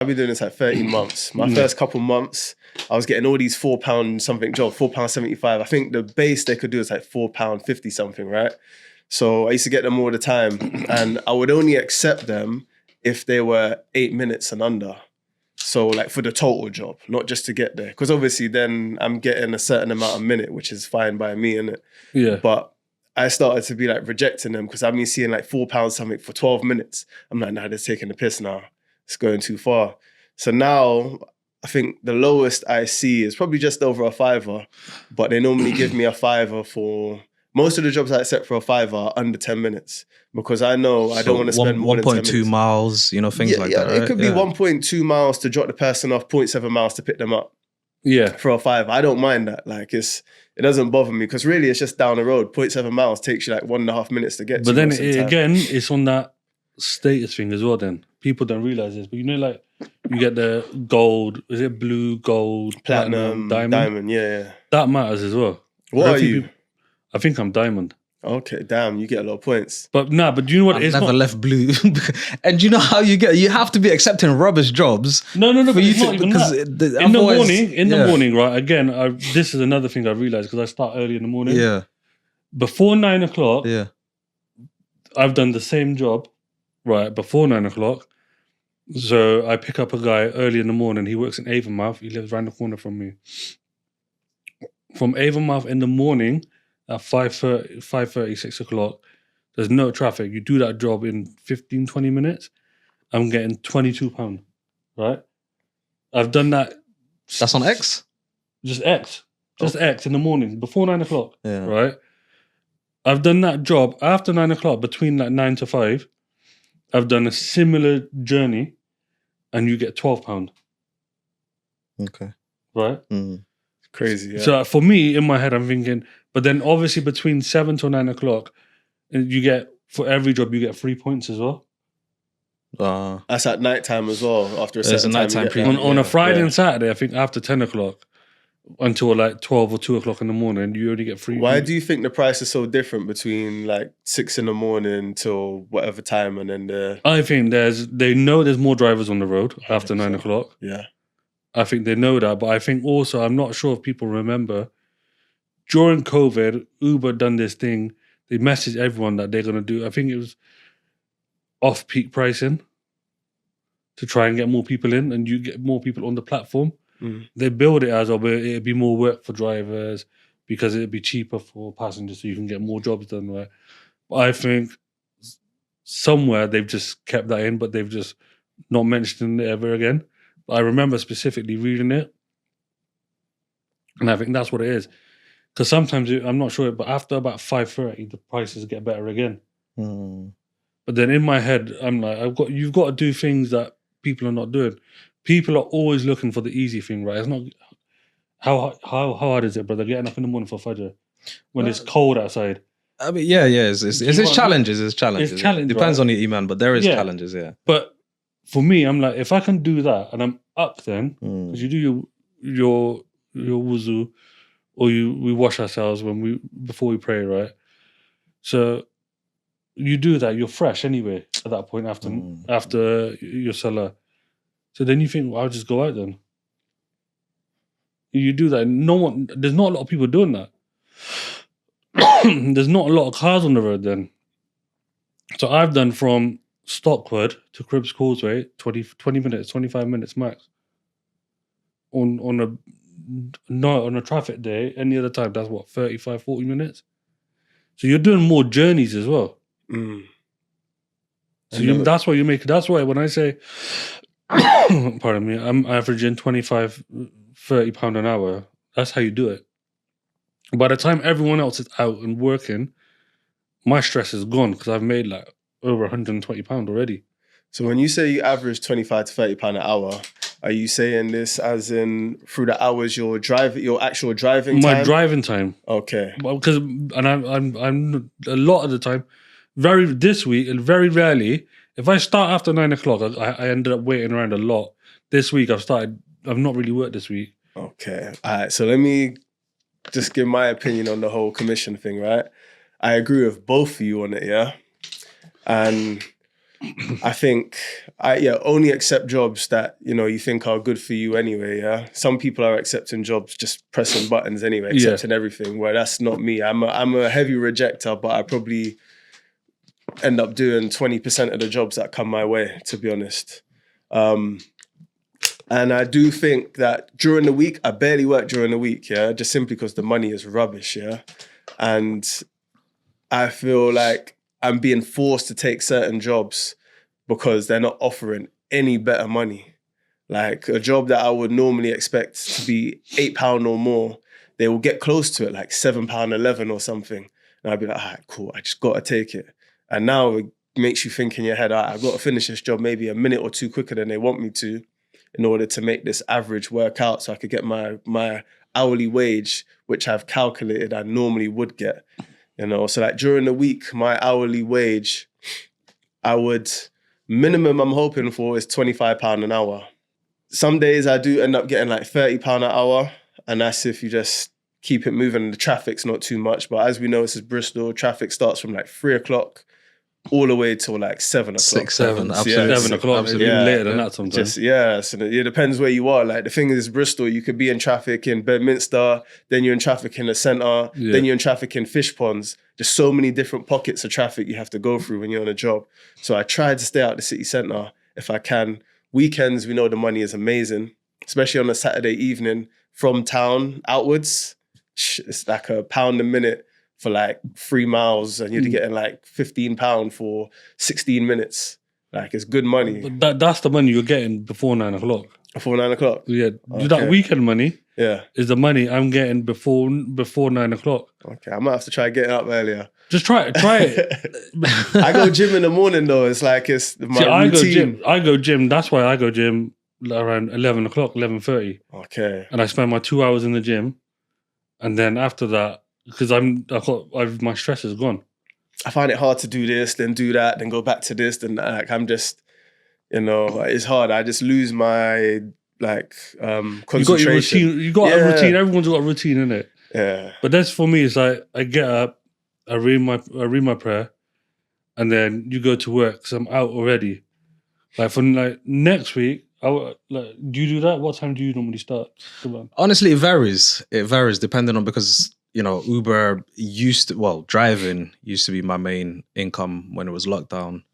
I've been doing this like 13 months. My first couple months, I was getting all these £4 something job, £4.75. I think the base they could do is like £4.50 something, right? So I used to get them all the time, and I would only accept them if they were 8 minutes and under. So like for the total job, not just to get there. Because obviously then I'm getting a certain amount a minute, which is fine by me, innit? Yeah. But I started to be like rejecting them because I've been seeing like £4 something for 12 minutes. I'm like, nah, they're taking the piss now. It's going too far. So now I think the lowest I see is probably just over a £5, but they normally give me a £5 for most of the jobs I accept for a £5 are under 10 minutes because I know I don't want to spend more than 10 minutes. 1.2 miles, you know, things like that, right? It could be 1.2 miles to drop the person off, 0.7 miles to pick them up. Yeah. For a £5. I don't mind that. Like it doesn't bother me because really it's just down the road. 0.7 miles takes you like 1.5 minutes to get to. But then again, it's on that status thing as well then. People don't realise this. But you know, like, you get the gold, is it blue, gold, platinum, diamond? Yeah. That matters as well. What are you? I think I'm diamond. Okay, damn, you get a lot of points. But do you know what? I've never left blue. And you know how you have to be accepting rubbish jobs. No, for but you it's not even that. In the morning, right, again, this is another thing I realised because I start early in the morning. Yeah. Before 9 o'clock, yeah, I've done the same job, right, before 9 o'clock. So I pick up a guy early in the morning. He works in Avonmouth. He lives around the corner from me. From Avonmouth in the morning at 5:30, 6 o'clock, there's no traffic. You do that job in 15, 20 minutes, I'm getting £22, right? I've done that. that's on X. Just X in the morning before 9 o'clock, Yeah. right? I've done that job after 9 o'clock between like 9 to 5. I've done a similar journey, and you get £12, Okay. right? Mm. Crazy. Yeah. So for me, in my head, I'm thinking, but then obviously between 7 to 9 o'clock, you get, for every job, you get 3 points as well. That's at night time as well. After a There's certain a nighttime time, On a Friday and Saturday, I think after 10 o'clock until like 12 or 2 o'clock in the morning, you only get 3. Why do you think the price is so different between like 6 in the morning till whatever time and then I think they know there's more drivers on the road after 9 o'clock. Yeah. I think they know that, but I think also, I'm not sure if people remember, during COVID, Uber done this thing. They messaged everyone that they're going to do, I think it was off-peak pricing to try and get more people in and you get more people on the platform. Mm. They build it as, it'd be more work for drivers because it'd be cheaper for passengers so you can get more jobs done, right? But I think somewhere they've just kept that in, but they've just not mentioned it ever again. I remember specifically reading it, and I think that's what it is. Because sometimes, I'm not sure, but after about 5:30, the prices get better again. Mm. But then in my head, I'm like, you've got to do things that people are not doing. People are always looking for the easy thing, right? It's not how hard is it, brother? Getting up in the morning for Fajr when it's cold outside. I mean, yeah, it's challenges. It's challenges. It's challenge, Depends right? on your iman, but there is challenges, yeah. But for me, I'm like, if I can do that and I'm up then, because you do your wuzu, or we wash ourselves before we pray, right? So you do that, you're fresh anyway at that point after your salah. So then you think, well, I'll just go out then. You do that. There's not a lot of people doing that. There's not a lot of cars on the road then. So I've done from Stockwood to Cribbs Causeway, 20 minutes, 25 minutes max. On a traffic day, any other time, that's what, 35, 40 minutes? So you're doing more journeys as well. Mm. So that's why when I say, pardon me, I'm averaging 25, £30 an hour, that's how you do it. By the time everyone else is out and working, my stress is gone because I've made like over £120 already. So when you say you average 25 to £30 an hour, are you saying this as in through the hours your actual driving time? My driving time. Okay. Because I'm a lot of the time, this week and very rarely, if I start after 9 o'clock, I ended up waiting around a lot. This week I've not really worked this week. Okay. All right. So let me just give my opinion on the whole commission thing, right? I agree with both of you on it, yeah? And I think only accept jobs that, you know, you think are good for you anyway, yeah? Some people are accepting jobs just pressing buttons anyway, accepting everything, where that's not me. I'm a heavy rejecter, but I probably end up doing 20% of the jobs that come my way, to be honest. And I do think that during the week, I barely work during the week, yeah, just simply because the money is rubbish, yeah? And I feel like I'm being forced to take certain jobs because they're not offering any better money. Like a job that I would normally expect to be £8 or more, they will get close to it, like £7.11 or something. And I'd be like, all right, cool, I just gotta take it. And now it makes you think in your head, all right, I've got to finish this job maybe a minute or two quicker than they want me to in order to make this average work out so I could get my hourly wage, which I've calculated I normally would get. You know, so like during the week, my hourly wage, minimum I'm hoping for is £25 an hour. Some days I do end up getting like £30 an hour, and that's if you just keep it moving and the traffic's not too much. But as we know, this is Bristol, traffic starts from like 3 o'clock all the way till like 7 o'clock. 6, 7, absolutely. Yeah, 7 o'clock, so even later than that sometimes. So it depends where you are. Like the thing is, Bristol, you could be in traffic in Bedminster, then you're in traffic in the centre, then you're in traffic in Fish Ponds. Just so many different pockets of traffic you have to go through when you're on a job. So I try to stay out the city centre if I can. Weekends, we know the money is amazing, especially on a Saturday evening from town outwards. It's like £1 a minute for like 3 miles, and you're getting like £15 for 16 minutes. Like it's good money. But that's the money you're getting before 9 o'clock. Before 9 o'clock? Yeah. Okay. That weekend money is the money I'm getting before 9 o'clock. Okay, I might have to try getting up earlier. Just try it. I go gym in the morning though. It's like it's my routine. I go gym. That's why I go gym around 11 o'clock, 11:30. Okay. And I spend my 2 hours in the gym, and then after that, because my stress is gone. I find it hard to do this, then do that, then go back to this, then like I'm just, you know, it's hard. I just lose my concentration. You got a routine. Everyone's got a routine, innit? Yeah. But that's for me. It's like I get up, I read my prayer, and then you go to work because I'm out already. Like for like next week, do you do that? What time do you normally start? Honestly, it varies. It varies depending on, because you know, driving used to be my main income when it was lockdown.